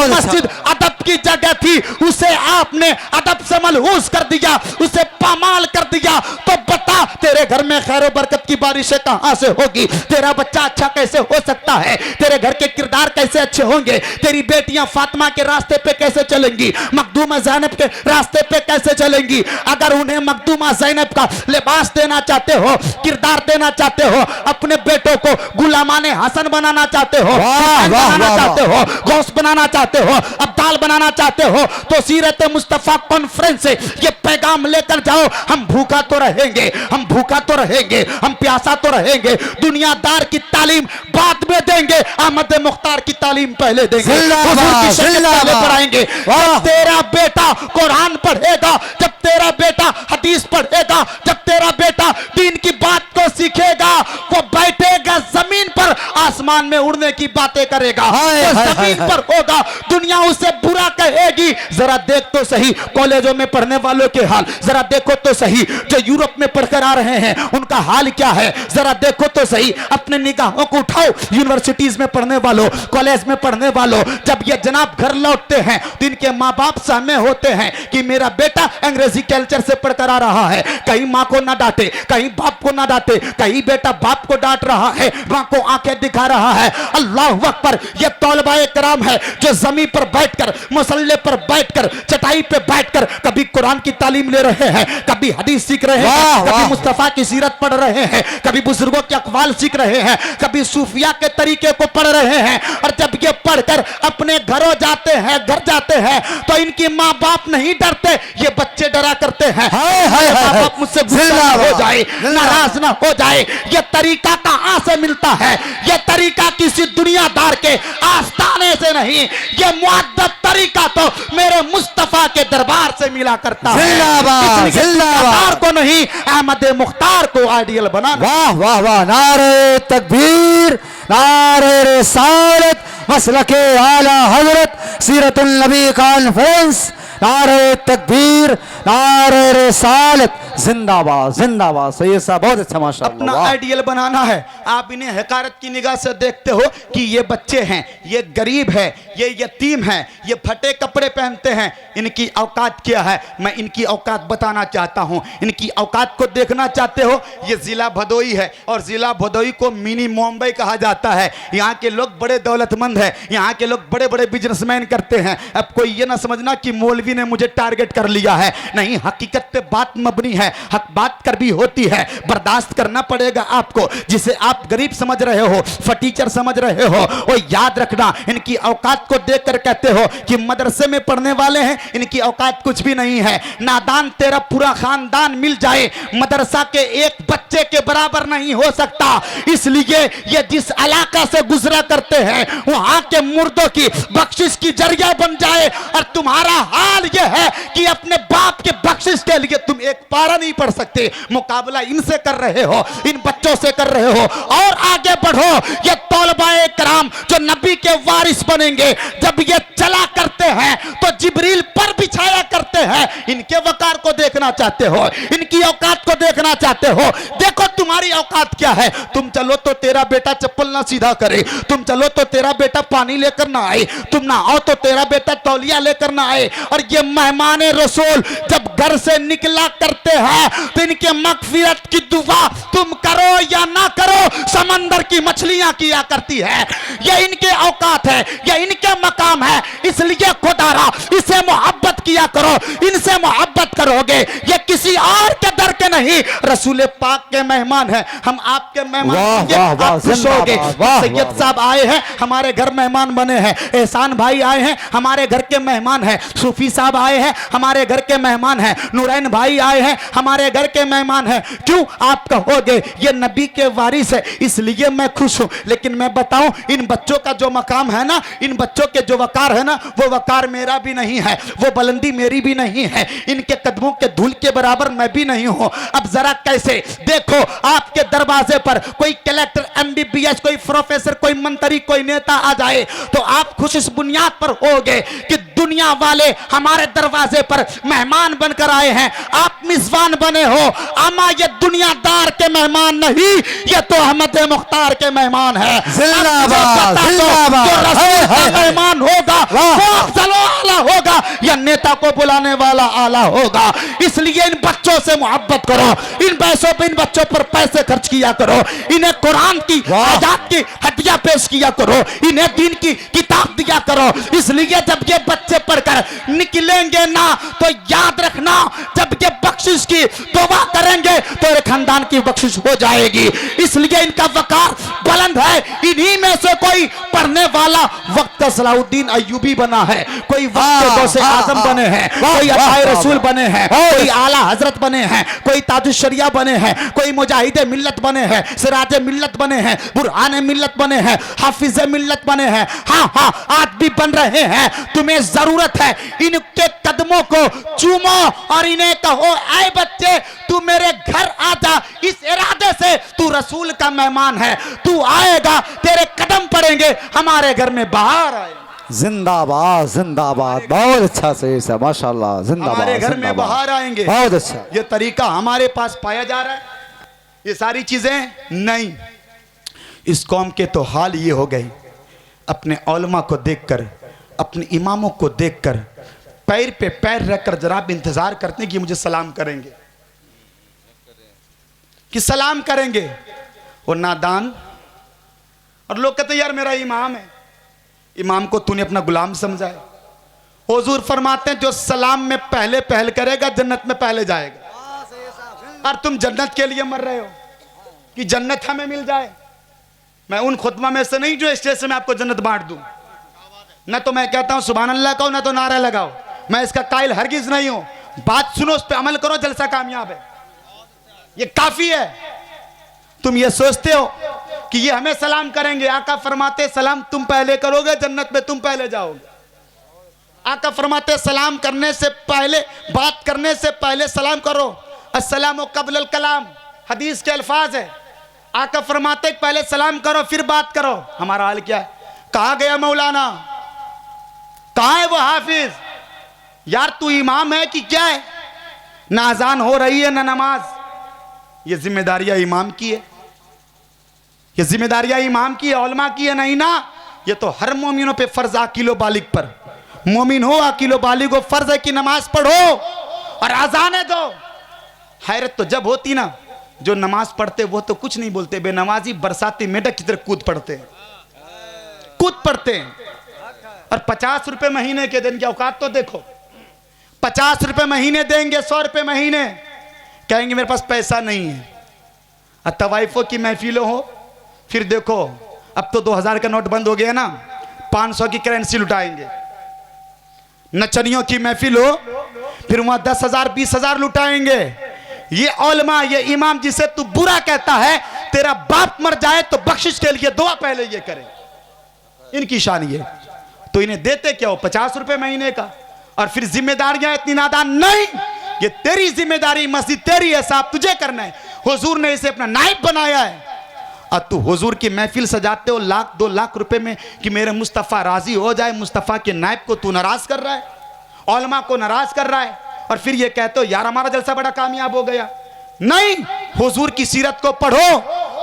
मस्जिद अदब की जगह थी, उसे आपने अदब से मलहूस कर दिया, उसे पामाल कर दिया, तो बता तेरे घर में खैर और बरकत की बारिशें कहां से होगी? तेरा बच्चा अच्छा कैसे हो सकता है? तेरे घर के किरदार कैसे अच्छे होंगे? तेरी बेटियां फातिमा के रास्ते पे कैसे चलेंगी? मखदूमा ज़ैनब के रास्ते पे कैसे चलेंगी? अगर उन्हें मखदूमा ज़ैनब का लिबास देना चाहते हो, किरदार देना चाहते हो, अपने बेटों को गुलामाने हसन बनाना चाहते हो, बनाना चाहते हो, गौस बनाना चाहते हो, अब्दाल बनाना चाहते हो, तो सीरत मुस्तफा कॉन्फ्रेंस से ये पैगाम लेकर जाओ। हम भूखा तो रहेंगे, हम भूखा तो रहेंगे, हम प्यासा तो रहेंगे, दुनियादार की तालीम बाद में देंगे, अहमद मुख्तार की तालीम पहले देंगे, हुजूर की शरीयत पहले पढ़ाएंगे। जब तेरा बेटा कुरान पढ़ेगा, जब तेरा बेटा हदीस पढ़ेगा, जब तेरा बेटा दीन की बात को सीखेगा, वो बैठेगा जमीन पर, आसमान में उड़ने की बातें करेगा, जमीन पर होगा, दुनिया उसे बुरा कहेगी। जरा देख तो सही कॉलेजों में पढ़ने वालों के हाल, जरा देखो तो सही जो यूरोप में पढ़कर आ रहे हैं उनका हाल क्या है, जरा देखो तो सही, अपने निगाहों को उठाओ यूनिवर्सिटीज में पढ़ने वालों, कॉलेज में पढ़ने वालों, जब ये जनाब घर लौटते हैं तो इनके माँ बाप सहमे होते हैं कि मेरा बेटा अंग्रेजी कल्चर से पढ़कर आ रहा है, कहीं माँ को ना डांटे, कहीं बाप को ना डांटे, कहीं बेटा बाप को डांट रहा है, माँ को आंखें दिखा रहा है। अल्लाह अकबर। ये तौलबाए कराम है जो जमीन पर बैठकर, मुसल्ले पर बैठकर, चटाई पे बैठकर कभी कुरान की तालीम ले रहे हैं, कभी हदीस सीख रहे हैं, कभी मुस्तफा की सीरत पढ़ रहे हैं, कभी बुजुर्गों के अक़वाल सीख रहे हैं, कभी सूफिया के तरीके को पढ़ रहे हैं। और जब ये पढ़कर अपने घरों जाते हैं, घर जाते हैं, तो इनकी माँ बाप नहीं डरते, ये बच्चे डरा करते हैं। माँ बाप मुझसे गुस्सा हो जाए, नाराज ना हो जाए। ये तरीका कहां से मिलता है? ये तरीका किसी दुनियादार के आस्थाने से से नहीं, ये मुअद्दब तरीका तो मेरे मुस्तफा के दरबार से मिला करता है। जिंदाबाद, इसलिए जिंदाबाद। सरकार को नहीं, अहमद मुख्तार को आइडियल बनाना। वाह वाह वाह, नारे तकबीर, नारे रिसालत, मसलके आला हजरत सीरतुल नबी कॉन्फ्रेंस, नारे तकबीर, नारे रिसालत, जिंदाबाद जिंदाबाद। सैयद साहब बहुत अच्छा, अपना माशाअल्लाह। आइडियल बनाना है। आप इन्हें हकारत की निगाह से देखते हो कि ये बच्चे हैं, ये गरीब है, ये यतीम है, ये फटे कपड़े पहनते हैं, इनकी औकात क्या है, मैं इनकी औकात बताना चाहता हूं। इनकी औकात को देखना चाहते हो, ये जिला भदोई है और जिला भदोई को मिनी मुंबई कहा जाता है। यहाँ के लोग बड़े दौलतमंद हैं, यहाँ के लोग बड़े बड़े बिजनेसमैन करते हैं। अब कोई ये ना समझना कि मौलवी ने मुझे टारगेट कर लिया है, नहीं, हकीकत पे बात मबनी है, हक बात कर भी होती है, बर्दाश्त करना पड़ेगा आपको। जिसे आप गरीब समझ रहे हो, फटीचर समझ रहे हो, वो याद रखना, इनकी औकात को देखकर कहते हो कि मदरसे में पढ़ने वाले हैं, इनकी औकात कुछ भी नहीं है। नादान तेरा पूरा खानदान मिल जाए, मदरसा के एक बच्चे के बराबर नहीं हो सकता। इसलिए ये जिस इलाका से गुजरा करते हैं, वहां के मुर्दों की बख्शिश की जरिया बन जाए। और तुम्हारा हाल यह है कि अपने बाप के बख्शिश के लिए तुम एक पारा नहीं पढ़ सकते। मुकाबला इनसे कर रहे हो, इन बच्चों से कर रहे हो। और आगे बढ़ो, ये तौलबाए कराम जो नबी के वारिस बनेंगे, जब ये चला करते हैं तो जिब्रील पर बिछाया करते हैं। इनके वकार को देखना चाहते हो, इनकी औकात को देखना चाहते हो, देखो तुम्हारी औकात क्या है। तुम चलो तो तेरा बेटा चप्पल ना सीधा करे, तुम चलो तो तेरा बेटा पानी लेकर ना आए, तुम ना आओ तो तेरा बेटा तौलिया लेकर ना आए। और ये मेहमान रसूल जब घर से निकला करते हैं तो इनके मगफिरत की दुआ तुम करो या ना करो, समंदर की मछलियां किया करती है। ये इनके औकात है, ये इनके मकाम है। इसलिए खुदारा इसे मोहब्बत किया करो, इनसे मोहब्बत करोगे, ये किसी और के दर के नहीं, रसूल पाक के मेहमान हैं। हम आपके मेहमान होंगे, आप खुश होगे। सैयद साहब आए हैं, हमारे घर मेहमान बने हैं। एहसान भाई आए हैं, हमारे घर के मेहमान हैं। सूफी साहब आए हैं, हमारे घर के मेहमान हैं। नूरैन भाई आए हैं, हमारे घर के मेहमान हैं। क्यों? आप कहोगे ये नबी के वारिस है, इसलिए मैं खुश हूं। लेकिन मैं बताऊं, इन बच्चों का जो मकाम है ना, इन बच्चों के जो वकार है ना, वो वकार मेरा भी नहीं है, वो बुलंदी मेरी भी नहीं है, इनके कदमों के धूल के बराबर मैं भी नहीं हूं। अब जरा कैसे देखो, आपके दरवाजे पर कोई कलेक्टर, MBBS, कोई प्रोफेसर, कोई मंत्री, कोई नेता आ जाए तो आप खुश इस बुनियाद पर होगे कि दुनिया वाले हमारे दरवाजे पर मेहमान बनकर आए हैं, आप मिज़बान बने हो। अमा ये दुनियादार के मेहमान नहीं, ये तो अहमद मुख्तार के मेहमान है। जिंदाबाद, जिंदाबाद। जो रसूल का मेहमान होगा वो अफजल आला होगा, या नेता को बुलाने वाला आला होगा। इसलिए इन बच्चों से मोहब्बत करो, इन पैसों पे, इन बच्चों पर पैसे खर्च किया करो, इन्हें कुरान की आजाद की हदिया पेश किया करो, इन्हें दीन की किताब दिया करो। इसलिए जब ये बच्चे पढ़कर निकलेंगे ना, तो याद रखना, जब ये बख्शिश की दुआ करेंगे तो एक खानदान की बख्शिश हो जाएगी। इसलिए इनका वकार बुलंद है। इन्हीं में से कोई पढ़ने वाला वक्त का सलाउद्दीन अय्यूबी बना है, कोई वक्त के गौसे आजम बने हैं, कोई अताए रसूल बने हैं, कोई आला हजरत बने हैं, कोई ताजुशरिया बने हैं, कोई मुजाहिद मिल्लत बने हैं, सिराज मिल्लत बने हैं, बुरहान मिल्लत बने हैं, हाफिज मिल्लत बने हैं। हाँ हाँ, आज भी बन रहे हैं। तुम्हें जरूरत है इनके कदमों को चूमो और इन्हें कहो, ऐ बच्चे तू मेरे घर आ जा। इस इरादे से तू रसूल का मेहमान है, तू आएगा, तेरे कदम पड़ेंगे, हमारे घर में बाहर आए। जिंदाबाद जिंदाबाद, बहुत अच्छा सही साहब, माशाल्लाह, जिंदाबाद। हमारे घर में जिंदाबाद। बाहर आएंगे, बहुत अच्छा। ये तरीका हमारे पास पाया जा रहा है। ये सारी चीजें नहीं, इस कौम के तो हाल ये हो गए, अपने औलमा को देखकर, अपने इमामों को देखकर पैर पे पैर रखकर जनाब इंतजार करते हैं कि मुझे सलाम करेंगे, कि सलाम करेंगे। वो नादान, और लोग कहते यार मेरा इमाम है। इमाम को तूने अपना गुलाम समझा है। हुजूर फरमाते हैं जो सलाम में पहले पहल करेगा जन्नत में पहले जाएगा। और तुम जन्नत के लिए मर रहे हो कि जन्नत हमें मिल जाए। मैं उन खुतबा में से नहीं जो स्टेज से मैं आपको जन्नत बांट दूं, ना तो मैं कहता हूं सुभान अल्लाह कहो, ना तो नारा लगाओ। मैं इसका कायल हरगिज नहीं हूं। बात सुनो, उस पर अमल करो, जलसा कामयाब है। ये काफी है। तुम ये सोचते हो कि ये हमें सलाम करेंगे। आका फरमाते सलाम तुम पहले करोगे, जन्नत में तुम पहले जाओगे। आका फरमाते सलाम करने से पहले, बात करने से पहले सलाम करो, अस्सलामु क़ब्लल कलाम, हदीस के अल्फाज है। आका फरमाते पहले सलाम करो फिर बात करो। हमारा हाल क्या है? कहाँ गया मौलाना, कहाँ है वो हाफिज? यार तू इमाम है कि क्या है? ना अजान हो रही है ना नमाज। ये जिम्मेदारियां इमाम की है, ये जिम्मेदारियां इमाम की है, उलमा की है नहीं ना। ये तो हर मोमिनों पे फर्ज, आकिलो बालिग पर। मोमिन हो, आकिलो बालिग हो, फर्ज है कि नमाज पढ़ो और अजाने दो। हैरत तो जब होती ना, जो नमाज पढ़ते वो तो कुछ नहीं बोलते, बेनमाजी बरसाती मेढक की तरह कूद पड़ते हैं, कूद पड़ते हैं। और 50 रुपए महीने के दिन की औकात तो देखो, 50 रुपए महीने देंगे, 100 रुपए महीने, कहेंगे मेरे पास पैसा नहीं है। और तवाइफों की महफिलों हो, फिर देखो अब तो 2000 का नोट बंद हो गया ना, 500 की करेंसी लुटाएंगे। नचनियों की महफिल हो, फिर वहां 10,000 20,000 लुटाएंगे। ये उलमा, ये इमाम जिसे तू बुरा कहता है, तेरा बाप मर जाए तो बख्शिश के लिए दुआ पहले ये करे, इनकी शान ये। तो इन्हें देते क्या हो? 50 रुपए महीने का। और फिर जिम्मेदारियां इतनी नादान नहीं, ये तेरी जिम्मेदारी, मस्जिद तेरी है, साहब तुझे करना है। हुजूर ने इसे अपना नाइब बनाया है और तू हुजूर की महफिल सजाते हो 1,00,000-2,00,000 रुपए में कि मेरे मुस्तफ़ा राजी हो जाए। मुस्तफ़ा के नाइब को तू नाराज कर रहा है, उलमा को नाराज कर रहा है, और फिर ये कहते हो यार हमारा जलसा बड़ा कामयाब हो गया। नहीं, हुजूर की सीरत को पढ़ो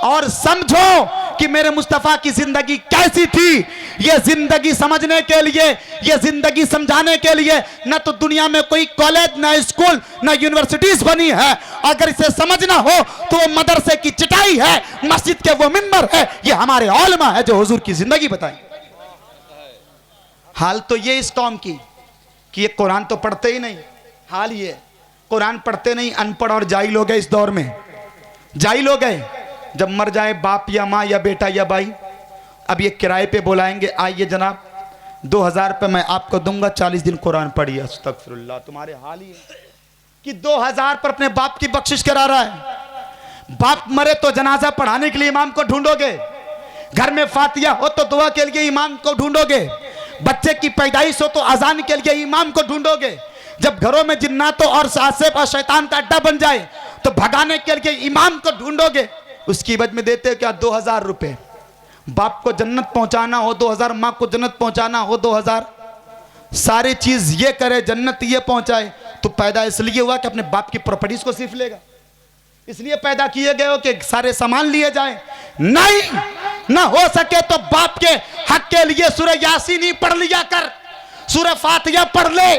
और समझो कि मेरे मुस्तफ़ा की जिंदगी कैसी थी। ये जिंदगी समझने के लिए, ये जिंदगी समझाने के लिए न तो दुनिया में कोई कॉलेज, न स्कूल, न यूनिवर्सिटीज बनी है। अगर इसे समझना हो तो वो मदरसे की चटाई है, मस्जिद के वो मिंबर है, ये हमारे उलमा है जो हुजूर की जिंदगी बताई। हाल तो ये इस कौम की कि ये कुरान तो पढ़ते ही नहीं। हाल ये कुरान पढ़ते नहीं, अनपढ़ और जाहिल हो गए। इस दौर में जाहिल हो गए। जब मर जाए बाप या माँ या बेटा या भाई, अब ये किराए पे बुलाएंगे, आइए जनाब 2000 रुपये मैं आपको दूंगा, 40 दिन कुरान पढ़िए। अस्तगफिरुल्लाह, तुम्हारे हाल ही है कि 2000 पर अपने बाप की बख्शिश करा रहा है। बाप मरे तो जनाजा पढ़ाने के लिए इमाम को ढूंढोगे, घर में फातिया हो तो दुआ के लिए इमाम को ढूंढोगे, बच्चे की पैदाइश हो तो अजान के लिए इमाम को ढूंढोगे। जब घरों में जिन्नातों और आसिफ और शैतान का अड्डा बन जाए तो भगाने के लिए इमाम को ढूंढोगे। उसकी एवज में देते क्या? 2000 रुपए। बाप को जन्नत पहुंचाना हो 2000, माँ को जन्नत पहुंचाना हो 2000, सारी चीज ये करे जन्नत ये पहुंचाए। तो पैदा इसलिए हुआ कि अपने बाप की प्रॉपर्टीज को सिर्फ लेगा, इसलिए पैदा किए गए हो कि सारे सामान लिए जाए। नहीं, ना हो सके तो बाप के हक के लिए सूरह यासीन ही पढ़ लिया कर, सूरह फातिहा पढ़ ले,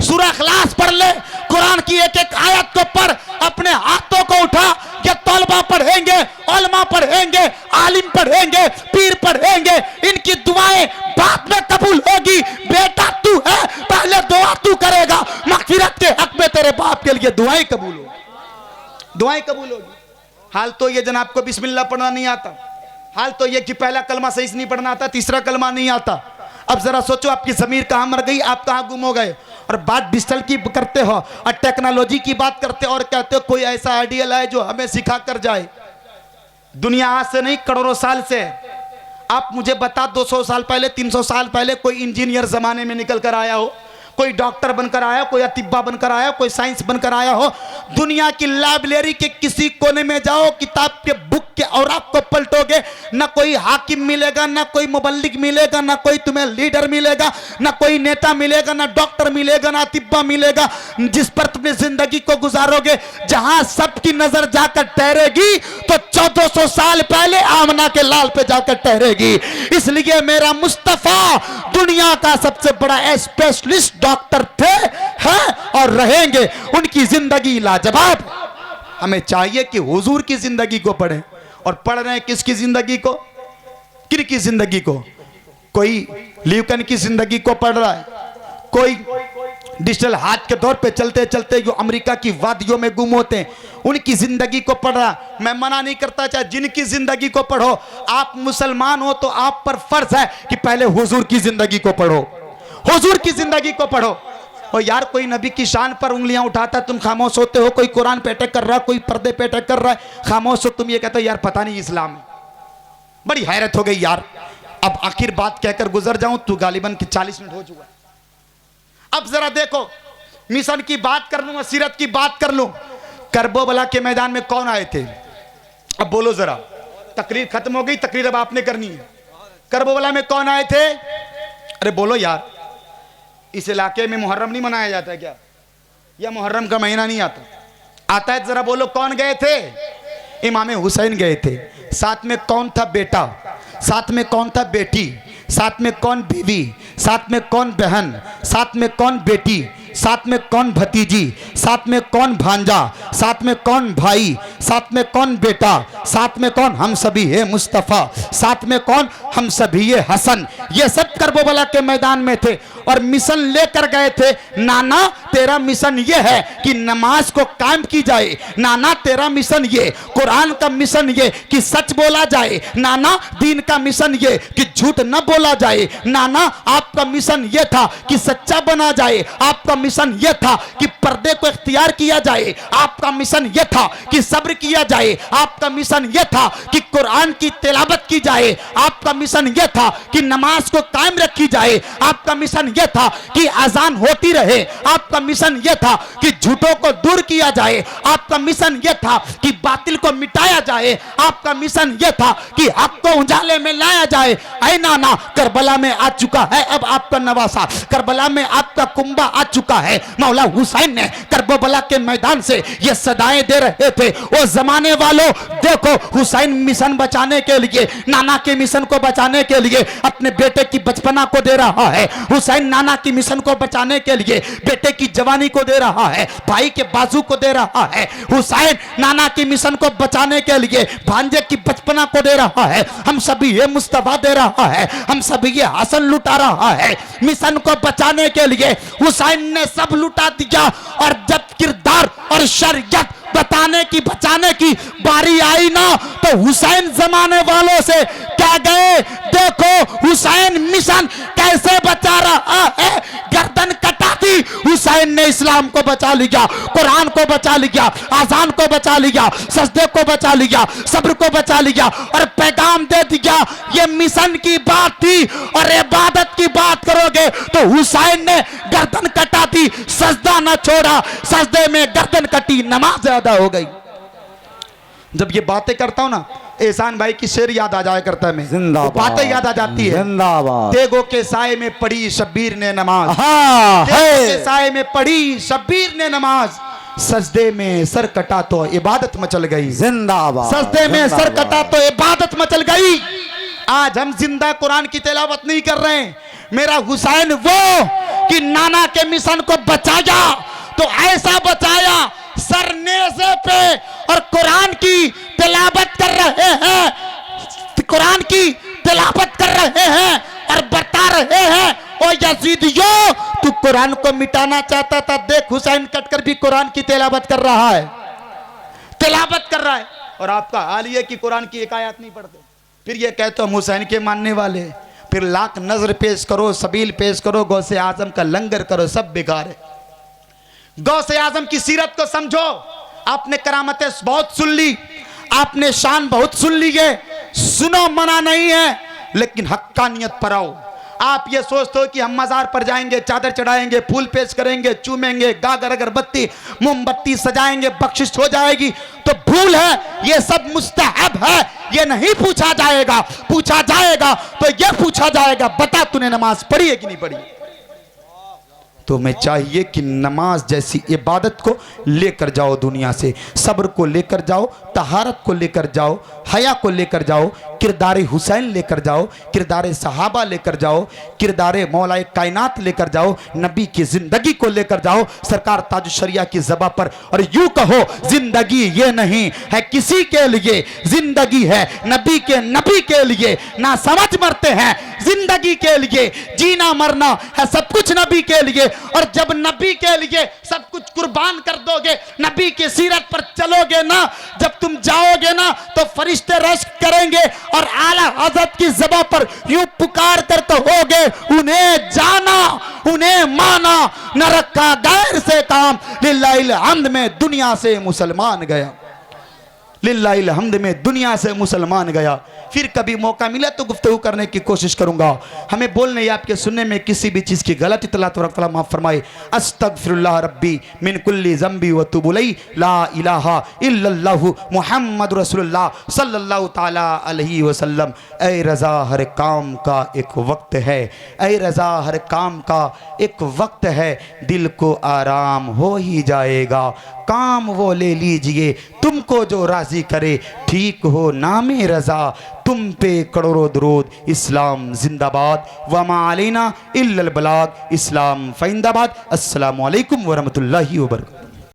सूरह इखलास पढ़ ले, कुरान की एक एक आयत को पढ़, अपने हाथों को उठा। ये तलबा पढ़ेंगे, उलमा पढ़ेंगे, आलिम पढ़ेंगे, पीर पढ़ेंगे, इनकी दुआएं बाद में कबूल होगी। बेटा तू है, पहले दुआ तू करेगा, मगफिरत के हक में तेरे बाप के लिए दुआएं कबूल होगी, दुआएं कबूल होगी। हाल तो ये जनाब को बिस्मिल्लाह पढ़ना नहीं आता, हाल तो ये कि पहला कलमा सही से नहीं पढ़ना आता, तीसरा कलमा नहीं आता। अब जरा सोचो आपकी ज़मीर कहाँ मर गई, आप कहाँ गुम हो गए। और बात डिजिटल की करते हो और टेक्नोलॉजी की बात करते हो और कहते हो कोई ऐसा आइडियल है जो हमें सिखा कर जाए। दुनिया आज से नहीं करोड़ों साल से। आप मुझे बता 200 साल पहले, 300 साल पहले कोई इंजीनियर जमाने में निकल कर आया हो, कोई डॉक्टर बनकर आया, कोई अतिब्बा बनकर आया, कोई साइंस बनकर आया हो। दुनिया की लाइब्रेरी के किसी कोने में जाओ, किताब के बुक के और आपको पलटोगे, ना कोई हाकिम मिलेगा, ना कोई मुबल्लिग मिलेगा, ना कोई तुम्हें लीडर मिलेगा, ना कोई नेता मिलेगा, ना डॉक्टर मिलेगा, ना अतिब्बा मिलेगा जिस पर तुमने जिंदगी को गुजारोगे। जहां सबकी नजर जाकर ठहरेगी तो 1400 साल पहले आमना के लाल पे जाकर ठहरेगी। इसलिए मेरा मुस्तफा दुनिया का सबसे बड़ा स्पेशलिस्ट डॉक्टर थे, हैं और रहेंगे। उनकी जिंदगी लाजवाब। हमें चाहिए कि हुजूर की जिंदगी को पढ़ें। और पढ़ रहे हैं किसकी जिंदगी को? किन की जिंदगी को? कोई लिंकन की जिंदगी को पढ़ रहा है, कोई डिजिटल हाथ के दौर पे चलते चलते जो अमेरिका की वादियों में गुम होते हैं उनकी जिंदगी को पढ़ रहा। मैं मना नहीं करता, चाहे जिनकी जिंदगी को पढ़ो। आप मुसलमान हो तो आप पर फर्ज है कि पहले हुजूर की जिंदगी को पढ़ो, हुजूर की जिंदगी को पढ़ो। और यार कोई नबी की शान पर उंगलियां उठाता तुम खामोश होते हो, कोई कुरान पे अटैक कर रहा है, कोई पर्दे पे अटैक कर रहा है, खामोश हो तुम। ये कहते हो यार पता नहीं इस्लाम है, बड़ी हैरत हो गई यार। अब आखिर बात कहकर गुजर जाऊं तो गालिबन के 40 मिनट हो चुका। अब जरा देखो, मिशन की बात कर लूं, सीरत की बात कर लूं। करबला के मैदान में कौन आए थे? अब बोलो जरा, तकरीर खत्म हो गई, तकरीर अब आपने करनी है। करबला में कौन आए थे? अरे बोलो यार, इस इलाके में मुहर्रम नहीं मनाया जाता क्या? या मुहर्रम का महीना नहीं आता? आता है, जरा बोलो कौन गए थे? इमाम हुसैन गए थे। साथ में कौन था बेटा, साथ में कौन था बेटी, साथ में कौन बीवी, साथ में कौन बहन, साथ में कौन बेटी, साथ में कौन भतीजी, साथ में कौन भांजा, साथ में कौन भाई, साथ में कौन बेटा, साथ में कौन हम सभी है मुस्तफ़ा, साथ में कौन हम सभी है हसन। ये सब करबला के मैदान में थे और मिशन लेकर गए थे। नाना तेरा मिशन ये है कि नमाज को कायम की जाए, नाना तेरा मिशन ये, कुरान का मिशन ये कि सच बोला जाए, नाना दीन का मिशन ये कि झूठ न बोला जाए, नाना आपका मिशन ये था कि सच्चा बना जाए, आपका मिशन ये था कि पर्दे को इख्तियार किया जाए, आपका मिशन ये था कि सब्र किया जाए, आपका मिशन ये था कि कुरान की तिलावत की जाए, आपका मिशन ये था कि नमाज को कायम रखी जाए, आपका मिशन ये था कि अजान होती रहे, आपका मिशन ये था कि झूठों को दूर किया जाए, आपका मिशन ये था कि बातिल को मिटाया जाए, आपका मिशन ये था कि हक को उजाले में लाया जाए। ऐ नाना, करबला में आ चुका है अब आपका नवासा, करबला में आपका कुंबा आ चुका है। मौला हुसैन ने करबला के मैदान से ये सदाएं दे रहे थे, वो जमाने वालों देखो, हुसैन मिशन बचाने के लिए, नाना के मिशन को बचाने के लिए अपने बेटे की बचपना को दे रहा है, हुसैन नाना की मिशन को बचाने के लिए बेटे की जवानी को दे रहा है, भाई के बाजू को दे रहा है, हुसैन नाना की मिशन को बचाने के लिए भांजे की बचपना को दे रहा है, हम सभी ये मुस्तफा दे रहा है, हम सभी ये हसन लुटा रहा है। मिशन को बचाने के लिए हुसैन ने सब लुटा दिया और जब किरदार और शरीयत बताने की बचाने की बारी आई ना, तो हुसैन जमाने वालों से क्या गए, देखो हुसैन मिशन कैसे बचा रहा है। गर्दन कटा दी, हुसैन ने इस्लाम को बचा लिया, कुरान को बचा लिया, आजान को बचा लिया, सजदे को बचा लिया, सब्र को बचा लिया और पैगाम दे दिया। ये मिशन की बात थी और इबादत की बात करोगे तो हुसैन ने गर्दन कटा दी, सजदा न छोड़ा, सजदे में गर्दन कटी, नमाज अदा हो गई। जब ये बातें करता हूं ना, एहसान भाई की शेर याद आ जाया करता है, मैं जिंदाबाद, बातें याद आ जाती है। जिंदाबाद। तेगो के साए में पढ़ी शब्बीर ने नमाज, हाँ तेगो के है। साए में पढ़ी शब्बीर ने नमाज, सजदे में सर कटा तो इबादत मचल गई, जिंदाबाद। सजदे में सर जिंदाबाद। कटा तो इबादत मचल गई। आज हम जिंदा कुरान की तिलावत नहीं कर रहे हैं। मेरा हुसैन वो कि नाना के मिशन को बचाया तो ऐसा बचाया, सर नेज़े पे और कुरान की तिलावत कर रहे हैं, कुरान की तिलावत कर रहे हैं और बता रहे हैं, ओ यजीदियो तू कुरान को मिटाना चाहता था, देख हुसैन कटकर भी कुरान की तिलावत कर रहा है, तिलावत कर रहा है। और आपका हाल ये कि कुरान की एक आयत नहीं पढ़ते, फिर ये कहते हो हम हुसैन के मानने वाले, फिर लाख नजर पेश करो, सबील पेश करो, गौसे आजम का लंगर करो, सब बेकार है। गौसे आजम की सीरत को समझो। आपने करामतें बहुत सुन ली, आपने शान बहुत सुन ली है, सुनो मना नहीं है, लेकिन हक्कानियत पर आओ। आप ये सोचते हो कि हम मजार पर जाएंगे, चादर चढ़ाएंगे, फूल पेश करेंगे, चूमेंगे, गागर अगरबत्ती मोमबत्ती सजाएंगे, बख्शिश हो जाएगी, तो भूल है। ये सब मुस्तहब है, ये नहीं पूछा जाएगा। पूछा जाएगा तो ये पूछा जाएगा, बता तूने नमाज पढ़ी है कि नहीं पढ़ी। तुम्हें चाहिए कि नमाज जैसी इबादत को लेकर जाओ दुनिया से, सब्र को लेकर जाओ, तहारत को लेकर जाओ, हया को लेकर जाओ, किरदार हुसैन लेकर जाओ, किरदार सहाबा लेकर जाओ, किरदार मौलाए कायनात लेकर जाओ, नबी की जिंदगी को लेकर जाओ सरकार ताज शरिया की ज़बा पर। और यूं कहो जिंदगी ये नहीं है किसी के लिए, जिंदगी है नबी के लिए। ना समझ मरते हैं जिंदगी के लिए, जीना मरना है सब कुछ नबी के लिए। और जब नबी के लिए सब कुछ कुर्बान कर दोगे, नबी की सीरत पर चलोगे ना, जब तुम जाओगे ना तो फरिश्ते रश्क करेंगे और आला हज़रत की ज़बान पर यूं पुकार कर तो होगे, उन्हें जाना उन्हें माना, न रखा गैर से काम, लिल्लाहिल हम्द में दुनिया से मुसलमान गया। लिल्लाहिल हम्द में दुनिया से मुसलमान गया। फिर कभी मौका मिला तो गुफ्तगू करने की कोशिश करूंगा। हमें बोलने या आपके सुनने में किसी भी चीज़ की गलती तला तो रख माफ़ फरमाए। अस्तगफिरुल्लाह रब्बी मिन कुल्ली ज़ंबी व तुबु इलैहि ला इलाहा इल्लल्लाहु मुहम्मदुर रसूलुल्लाह सल्लल्लाहु ताला अलैहि वसल्लम। ऐ रज़ा हर काम का एक वक्त है, ऐ रज़ा हर काम का एक वक्त है, दिल को आराम हो ही जाएगा, काम वो ले लीजिए तुमको जो राजी करे, ठीक हो नामे रज़ा तुम पे करोड़ों दरूद। इस्लाम जिंदाबाद वमा अलैना इल्लल बलाग, इस्लाम फ़िंदाबाद। अस्सलामु अलैकुम वरहमतुल्लाहि वबरकातुहू।